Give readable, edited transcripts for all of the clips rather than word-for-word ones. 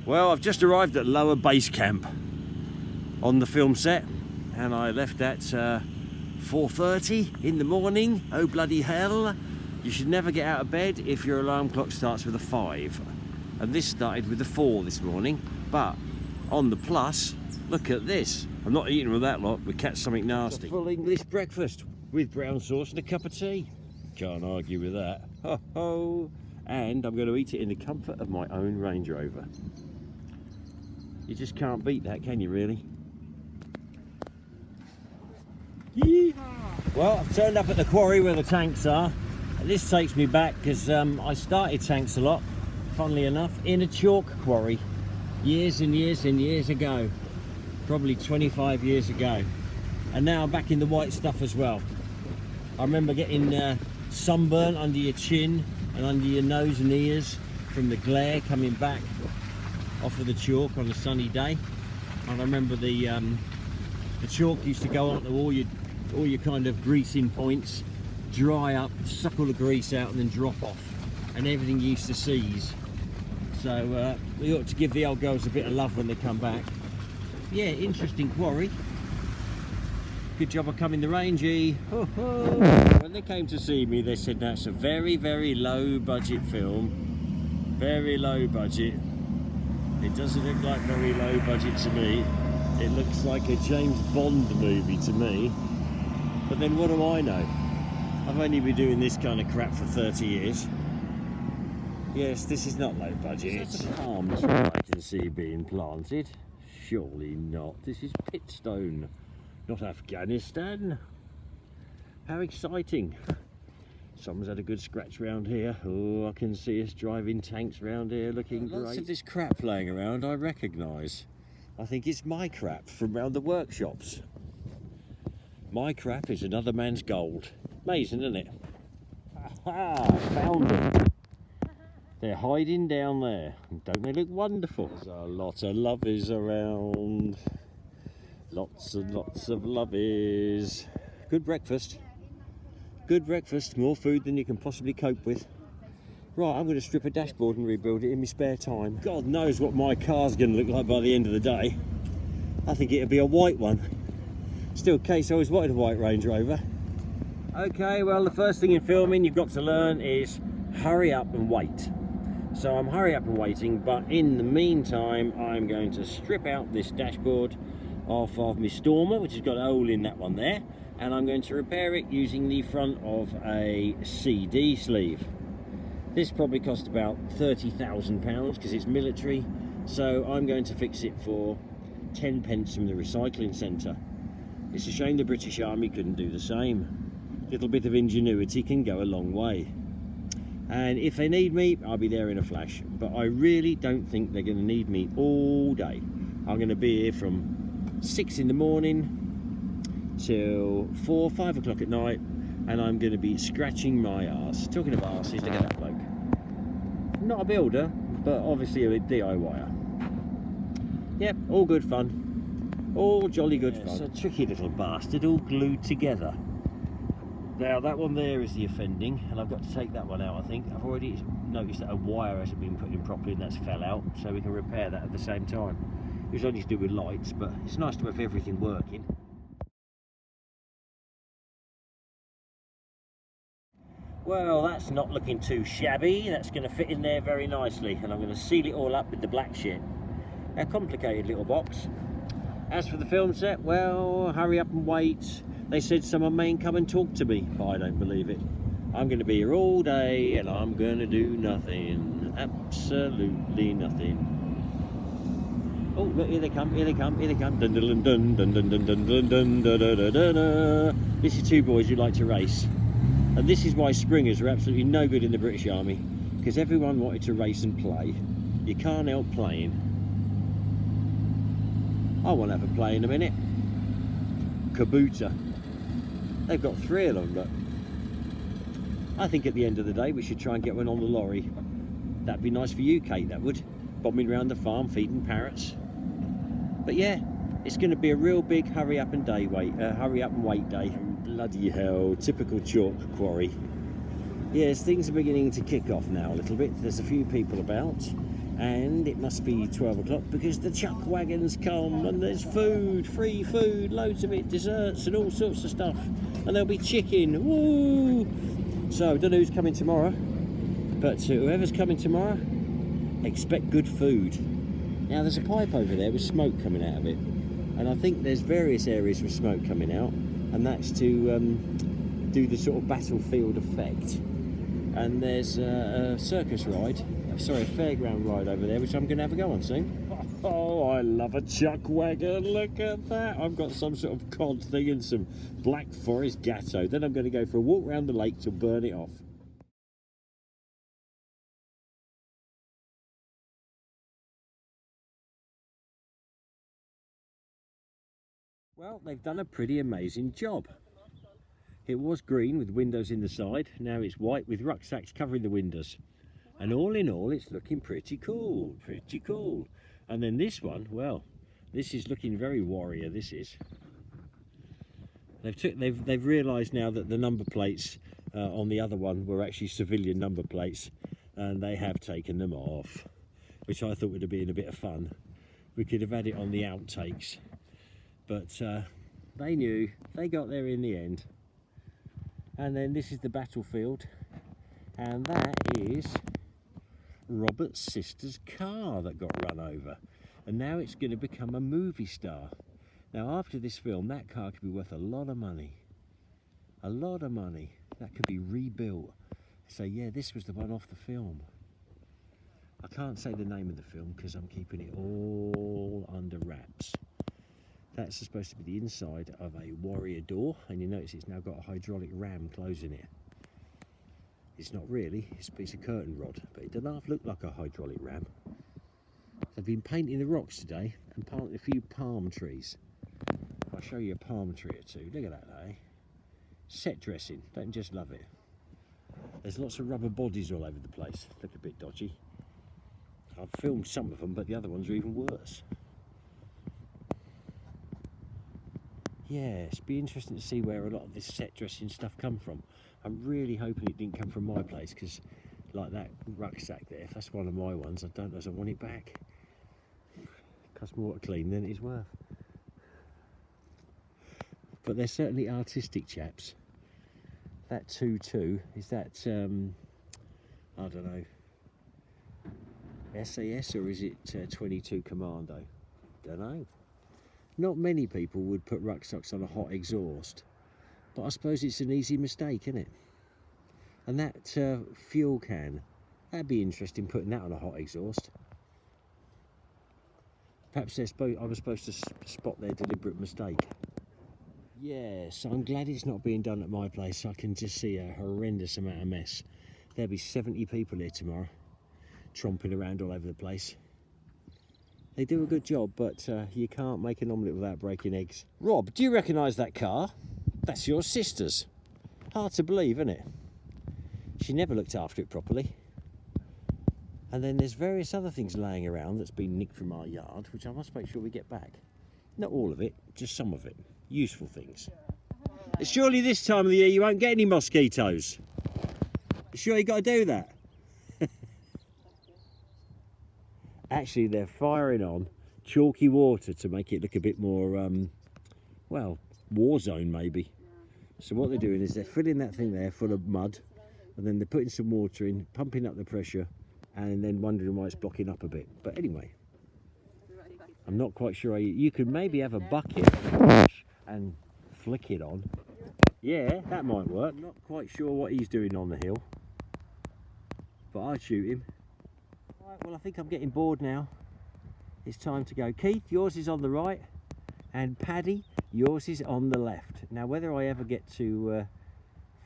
Well, I've just arrived at Lower Base Camp on the film set, and I left at 4:30 in the morning. Oh bloody hell. You should never get out of bed if your alarm clock starts with a 5. And this started with a 4 this morning. But on the plus, look at this. I'm not eating with that lot. We catch something nasty. Full English breakfast with brown sauce and a cup of tea. Can't argue with that. Ho ho! And I'm going to eat it in the comfort of my own Range Rover. You just can't beat that, can you really? Yeehaw! Well, I've turned up at the quarry where the tanks are. And this takes me back because I started Tanks-alot, funnily enough, in a chalk quarry years and years and years ago. Probably 25 years ago. And now I'm back in the white stuff as well. I remember getting sunburn under your chin and under your nose and ears from the glare coming back off of the chalk on a sunny day. And I remember the chalk used to go onto all your kind of greasing points, dry up, suck all the grease out and then drop off, and everything used to seize. So we ought to give the old girls a bit of love when they come back. Yeah, interesting quarry. Good job of coming the rangey. Ho ho! When they came to see me, they said that's a very, very low budget film. Very low budget. It doesn't look like very low budget to me. It looks like a James Bond movie to me. But then what do I know? I've only been doing this kind of crap for 30 years. Yes, this is not low budget. It's palms I can see being planted. Surely not. This is Pitstone, not Afghanistan. How exciting. Someone's had a good scratch round here. Oh, I can see us driving tanks round here looking great. Lots of this crap laying around I recognise. I think it's my crap from round the workshops. My crap is another man's gold. Amazing, isn't it? Aha! Found them. They're hiding down there. Don't they look wonderful? There's a lot of lovies around. Lots and lots of lovies. Good breakfast. Good breakfast. More food than you can possibly cope with. Right, I'm going to strip a dashboard and rebuild it in my spare time. God knows what my car's going to look like by the end of the day. I think it'll be a white one. Still, Case always wanted a white Range Rover. Okay, well, the first thing in filming you've got to learn is hurry up and wait. So I'm hurry up and waiting, but in the meantime, I'm going to strip out this dashboard off of my Stormer, which has got a hole in that one there, and I'm going to repair it using the front of a CD sleeve. This probably cost about £30,000 because it's military, so I'm going to fix it for 10 pence from the recycling centre. It's a shame the British Army couldn't do the same. A little bit of ingenuity can go a long way. And if they need me, I'll be there in a flash. But I really don't think they're going to need me all day. I'm going to be here from 6 in the morning till 4, 5 o'clock at night, and I'm going to be scratching my arse. Talking of arses, look at that bloke. Not a builder, but obviously a DIYer. Yep, all good fun. All jolly good fun. It's a tricky little bastard, all glued together. Now that one there is the offending, and I've got to take that one out, I think. I've already noticed that a wire hasn't been put in properly and that's fell out, so we can repair that at the same time. It was only to do with lights, but it's nice to have everything working. Well, that's not looking too shabby. That's going to fit in there very nicely, and I'm going to seal it all up with the black shit. A complicated little box. As for the film set, well, hurry up and wait. They said someone may come and talk to me, but I don't believe it. I'm going to be here all day and I'm going to do nothing. Absolutely nothing. Oh, look, here they come, here they come, here they come. Dun dun dun dun dun dun dun dun dun dun dun dun dun. This is two boys who like to race. And this is why springers are absolutely no good in the British Army, because everyone wanted to race and play. You can't help playing. I want to have a play in a minute. Kabuta. They've got 3 of them, but I think at the end of the day we should try and get one on the lorry. That'd be nice for you, Kate, that would. Bombing around the farm, feeding parrots. But yeah, it's going to be a real big hurry up and wait day. Bloody hell, typical chalk quarry. Yes, things are beginning to kick off now a little bit. There's a few people about. And it must be 12 o'clock because the chuck wagons come and there's food, free food, loads of it, desserts and all sorts of stuff. And there'll be chicken, woo! So I don't know who's coming tomorrow, but whoever's coming tomorrow, expect good food. Now there's a pipe over there with smoke coming out of it. And I think there's various areas with smoke coming out, and that's to do the sort of battlefield effect. And there's a circus ride, sorry, a fairground ride over there, which I'm going to have a go on soon. Oh, I love a chuck wagon, look at that. I've got some sort of cod thing and some Black Forest gatto. Then I'm going to go for a walk around the lake to burn it off. Well, they've done a pretty amazing job. It was green with windows in the side, now it's white with rucksacks covering the windows. And all in all, it's looking pretty cool, pretty cool. And then this one, well, this is looking very warrior, this is. They've realised now that the number plates on the other one were actually civilian number plates, and they have taken them off, which I thought would have been a bit of fun. We could have had it on the outtakes, but they knew, they got there in the end. And then this is the battlefield, and that is Robert's sister's car that got run over, and now it's going to become a movie star. Now after this film, that car could be worth a lot of money. A lot of money. That could be rebuilt. So yeah, this was the one off the film. I can't say the name of the film because I'm keeping it all under wraps. That's supposed to be the inside of a Warrior door, and you notice it's now got a hydraulic ram closing it. It's not really, it's a piece of curtain rod, but it doesn't half look like a hydraulic ram. They've been painting the rocks today and planting a few palm trees. I'll show you a palm tree or two. Look at that, eh? Set dressing, don't you just love it? There's lots of rubber bodies all over the place, look a bit dodgy. I've filmed some of them, but the other ones are even worse. Yeah, it's be interesting to see where a lot of this set dressing stuff come from. I'm really hoping it didn't come from my place, because like that rucksack there, if that's one of my ones, I don't know if I want it back. It costs more to clean than it is worth. But they're certainly artistic chaps. That 2-2, is that, I don't know, SAS or is it 22 Commando? Don't know. Not many people would put rucksacks on a hot exhaust, but I suppose it's an easy mistake, isn't it? And that fuel can, that'd be interesting putting that on a hot exhaust. Perhaps I was supposed to spot their deliberate mistake. Yes, I'm glad it's not being done at my place. I can just see a horrendous amount of mess. There'll be 70 people here tomorrow, tromping around all over the place. They do a good job, but you can't make an omelette without breaking eggs. Rob, do you recognise that car? That's your sister's. Hard to believe, isn't it? She never looked after it properly. And then there's various other things laying around that's been nicked from our yard, which I must make sure we get back. Not all of it, just some of it. Useful things. Surely this time of the year you won't get any mosquitoes. You sure you got to do that? Actually, they're firing on chalky water to make it look a bit more, well, war zone maybe. So what they're doing is they're filling that thing there full of mud, and then they're putting some water in, pumping up the pressure, and then wondering why it's blocking up a bit. But anyway, I'm not quite sure. You could maybe have a bucket and flick it on. Yeah, that might work. I'm not quite sure what he's doing on the hill, but I'd shoot him. Right, well, I think I'm getting bored now. It's time to go. Keith, yours is on the right, and Paddy, yours is on the left. Now, whether I ever get to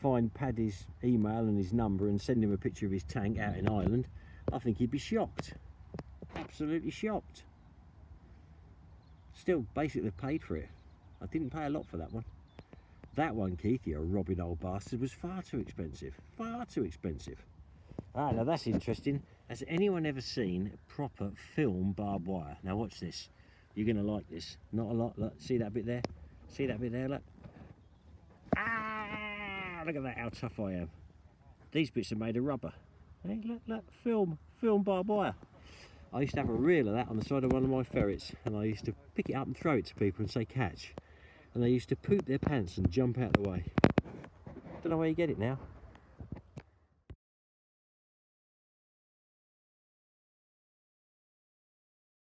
find Paddy's email and his number and send him a picture of his tank out in Ireland, I think he'd be shocked. Absolutely shocked. Still, basically paid for it. I didn't pay a lot for that one. That one, Keith, you robbing old bastard, was far too expensive. Far too expensive. Ah, now that's interesting. Has anyone ever seen proper film barbed wire? Now watch this. You're going to like this. Not a lot. Look, see that bit there? See that bit there? Look. Ah! Look at that, how tough I am. These bits are made of rubber. Hey, look, look. Film barbed wire. I used to have a reel of that on the side of one of my ferrets, and I used to pick it up and throw it to people and say catch, and they used to poop their pants and jump out of the way. Don't know where you get it now.